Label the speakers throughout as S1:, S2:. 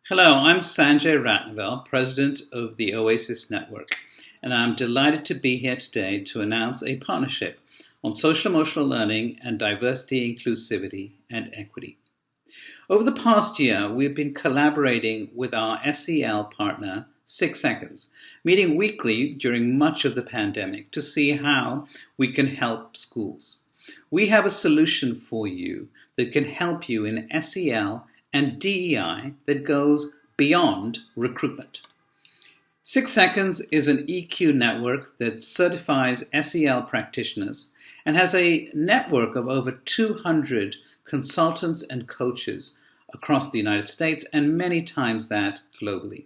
S1: Hello, I'm Sanjay Ratnavel, President of the OESIS Network, and I'm delighted to be here today to announce a partnership on social emotional learning and diversity, inclusivity, and equity. Over the past year, we've been collaborating with our SEL partner, 6 Seconds, meeting weekly during much of the pandemic to see how we can help schools. We have a solution for you that can help you in SEL and DEI that goes beyond recruitment. 6 Seconds is an EQ network that certifies SEL practitioners and has a network of over 200 consultants and coaches across the United States and many times that globally.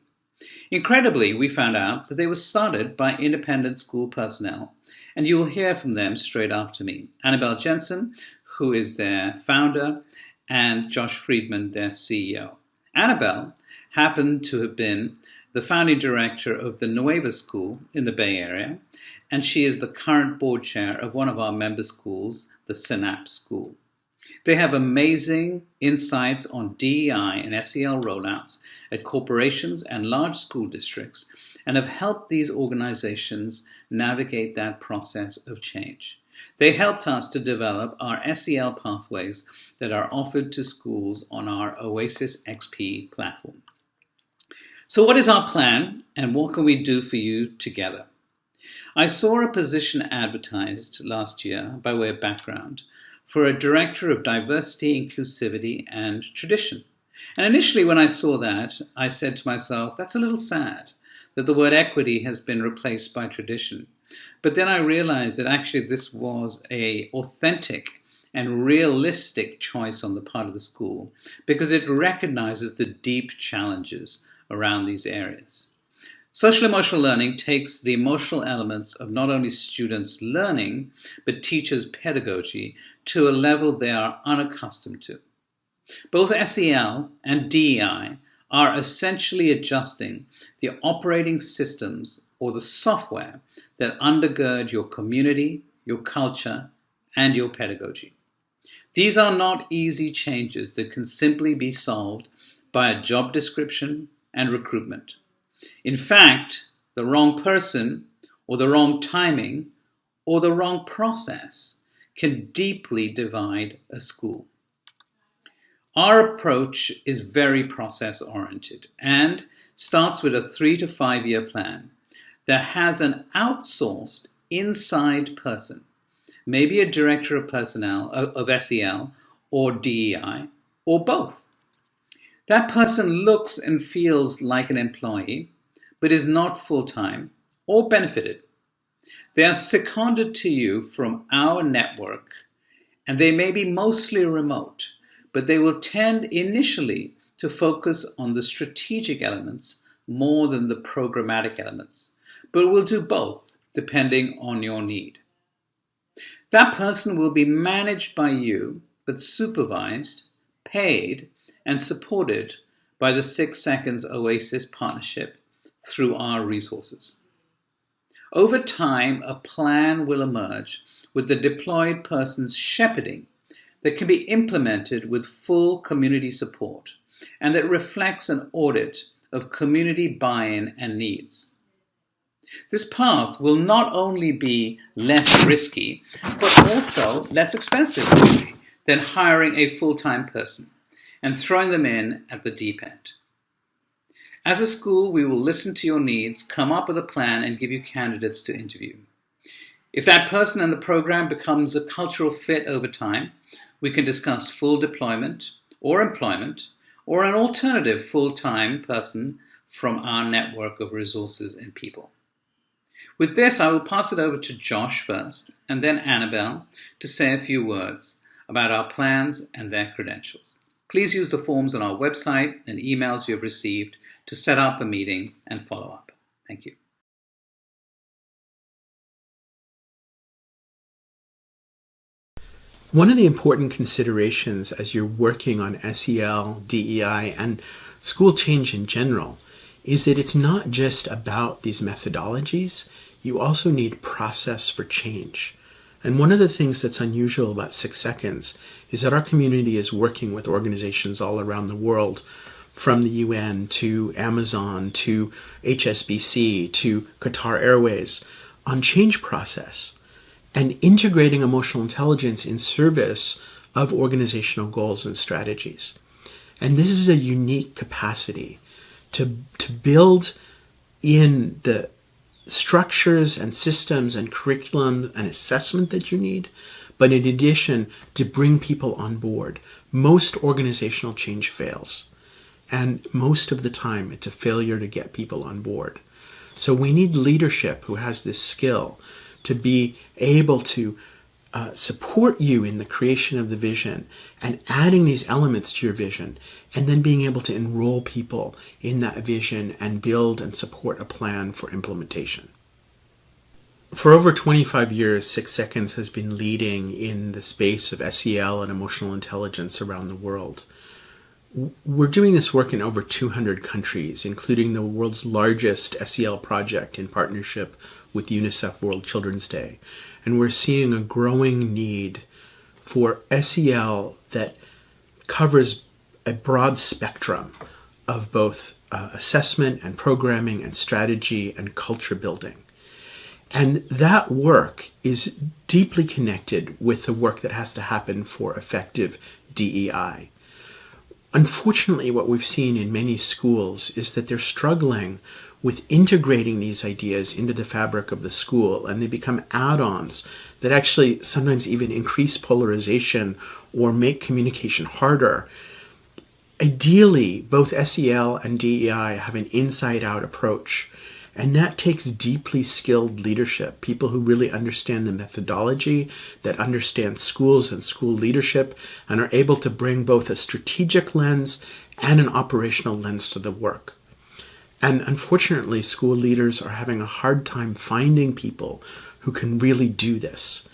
S1: Incredibly, we found out that they were started by independent school personnel, and you will hear from them straight after me. Annabelle Jensen, who is their founder, and Josh Friedman, their CEO. Annabelle happened to have been the founding director of the Nueva School in the Bay Area, and she is the current board chair of one of our member schools, the Synapse School. They have amazing insights on DEI and SEL rollouts at corporations and large school districts and have helped these organizations navigate that process of change. They helped us to develop our SEL pathways that are offered to schools on our OESIS XP platform. So what is our plan and what can we do for you together? I saw a position advertised last year, by way of background, for a director of diversity, inclusivity, and tradition. And initially when I saw that, I said to myself, that's a little sad that the word equity has been replaced by tradition. But then I realized that actually this was an authentic and realistic choice on the part of the school because it recognizes the deep challenges around these areas. Social emotional learning takes the emotional elements of not only students' learning, but teachers' pedagogy to a level they are unaccustomed to. Both SEL and DEI are essentially adjusting the operating systems or the software that undergird your community, your culture, and your pedagogy. These are not easy changes that can simply be solved by a job description and recruitment. In fact, the wrong person or the wrong timing or the wrong process can deeply divide a school. Our approach is very process-oriented and starts with a 3 to 5 year plan that has an outsourced inside person, maybe a director of personnel, of SEL or DEI, or both. That person looks and feels like an employee, but is not full-time or benefited. They are seconded to you from our network, and they may be mostly remote, but they will tend initially to focus on the strategic elements more than the programmatic elements, but will do both depending on your need. That person will be managed by you, but supervised, paid, and supported by the 6 Seconds OESIS partnership through our resources. Over time, a plan will emerge with the deployed person's shepherding that can be implemented with full community support and that reflects an audit of community buy-in and needs. This path will not only be less risky, but also less expensive actually, than hiring a full-time person and throwing them in at the deep end. As a school, we will listen to your needs, come up with a plan, and give you candidates to interview. If that person and the program becomes a cultural fit over time, we can discuss full deployment or employment or an alternative full-time person from our network of resources and people. With this, I will pass it over to Josh first and then Annabelle to say a few words about our plans and their credentials. Please use the forms on our website and emails you have received to set up a meeting and follow up. Thank you.
S2: One of the important considerations as you're working on SEL, DEI, and school change in general is that it's not just about these methodologies, you also need process for change. And one of the things that's unusual about 6 Seconds is that our community is working with organizations all around the world from the UN to Amazon to HSBC to Qatar Airways on change process and integrating emotional intelligence in service of organizational goals and strategies. And this is a unique capacity to build in the structures and systems and curriculum and assessment that you need, but in addition, to bring people on board. Most organizational change fails, and most of the time it's a failure to get people on board. So we need leadership who has this skill to be able to support you in the creation of the vision and adding these elements to your vision, and then being able to enroll people in that vision and build and support a plan for implementation. For over 25 years, 6 Seconds has been leading in the space of SEL and emotional intelligence around the world. We're doing this work in over 200 countries, including the world's largest SEL project in partnership with UNICEF World Children's Day. And we're seeing a growing need for SEL that covers a broad spectrum of both assessment and programming and strategy and culture building. And that work is deeply connected with the work that has to happen for effective DEI. Unfortunately, what we've seen in many schools is that they're struggling with integrating these ideas into the fabric of the school, and they become add-ons that actually sometimes even increase polarization or make communication harder. Ideally, both SEL and DEI have an inside-out approach, and that takes deeply skilled leadership, people who really understand the methodology, that understand schools and school leadership, and are able to bring both a strategic lens and an operational lens to the work. And unfortunately, school leaders are having a hard time finding people who can really do this.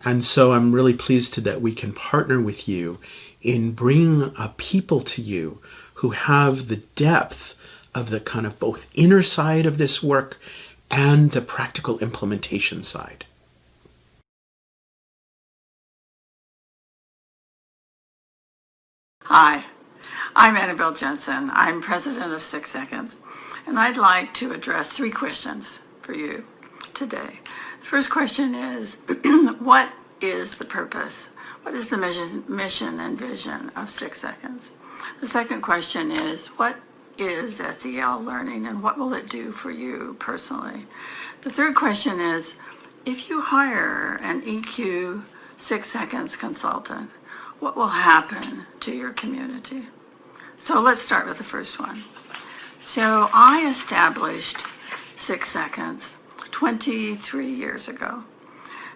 S2: And so I'm really pleased that we can partner with you in bringing people to you who have the depth of the kind of both inner side of this work and the practical implementation side.
S3: Hi, I'm Annabelle Jensen. I'm president of 6 Seconds, and I'd like to address 3 questions for you today. The first question is, what is the purpose? What is the mission and vision of 6 Seconds? The second question is, what is SEL learning and what will it do for you personally? The third question is, if you hire an EQ 6 Seconds consultant, what will happen to your community? So let's start with the first one. So I established 6 Seconds 23 years ago.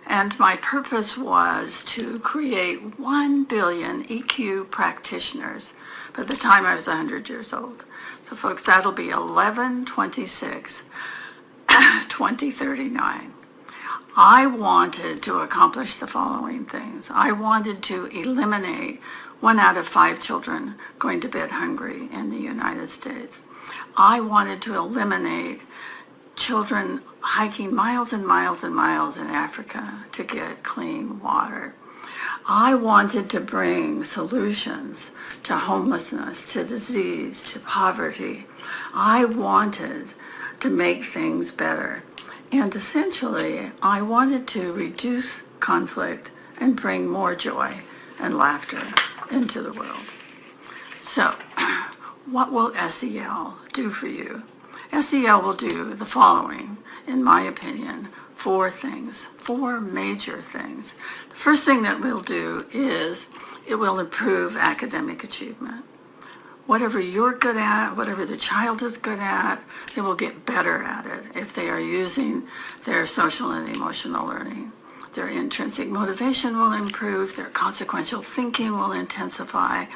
S3: And my purpose was to create 1 billion EQ practitioners by the time I was 100 years old. So folks, that'll be 11/26/2039. I wanted to accomplish the following things. I wanted to eliminate 1 out of 5 children going to bed hungry in the United States. I wanted to eliminate children hiking miles and miles and miles in Africa to get clean water. I wanted to bring solutions to homelessness, to disease, to poverty. I wanted to make things better. And essentially, I wanted to reduce conflict and bring more joy and laughter into the world. So, what will SEL do for you? SEL will do the following, in my opinion, 4 things, 4 major things. The first thing that we'll do is it will improve academic achievement. Whatever you're good at, whatever the child is good at, they will get better at it if they are using their social and emotional learning. Their intrinsic motivation will improve, their consequential thinking will intensify.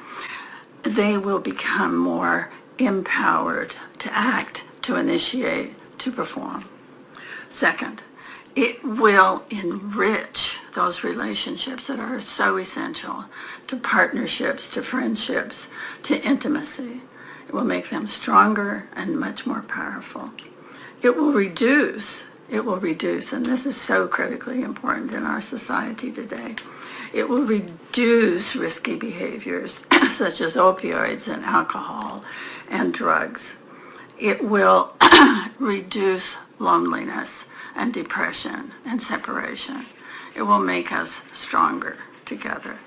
S3: They will become more empowered to act, to initiate, to perform. Second, it will enrich those relationships that are so essential to partnerships, to friendships, to intimacy. It will make them stronger and much more powerful. It will reduce it will reduce, and this is so critically important in our society today, it will reduce risky behaviors such as opioids and alcohol and drugs. It will reduce loneliness and depression and separation. It will make us stronger together.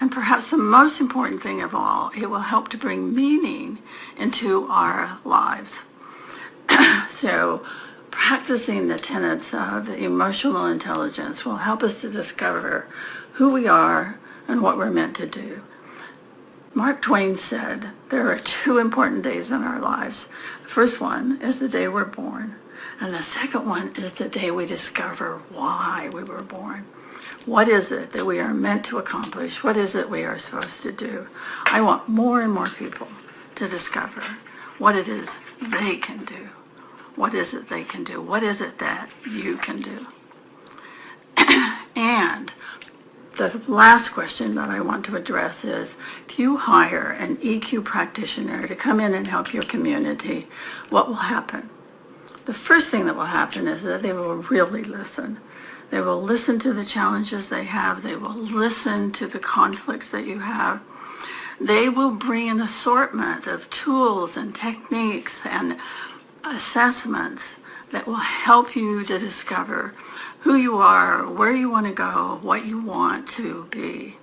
S3: And perhaps the most important thing of all, it will help to bring meaning into our lives. So practicing the tenets of emotional intelligence will help us to discover who we are and what we're meant to do. Mark Twain said, there are two important days in our lives. The first one is the day we're born, and the second one is the day we discover why we were born. What is it that we are meant to accomplish? What is it we are supposed to do? I want more and more people to discover what it is they can do. What is it they can do? What is it that you can do? And the last question that I want to address is, if you hire an EQ practitioner to come in and help your community, what will happen? The first thing that will happen is that they will really listen. They will listen to the challenges they have. They will listen to the conflicts that you have. They will bring an assortment of tools and techniques and assessments that will help you to discover who you are, where you want to go, what you want to be.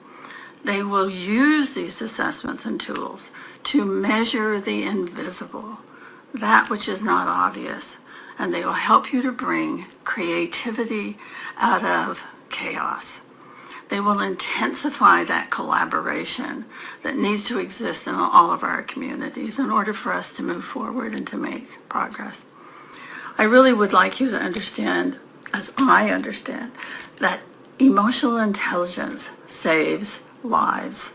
S3: They will use these assessments and tools to measure the invisible, that which is not obvious, and they will help you to bring creativity out of chaos. They will intensify that collaboration that needs to exist in all of our communities in order for us to move forward and to make progress. I really would like you to understand, as I understand, that emotional intelligence saves lives.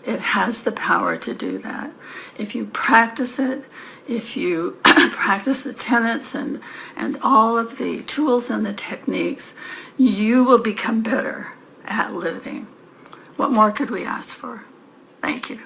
S3: It has the power to do that. If you practice it, if you practice the tenets and all of the tools and the techniques, you will become better at living. What more could we ask for? Thank you.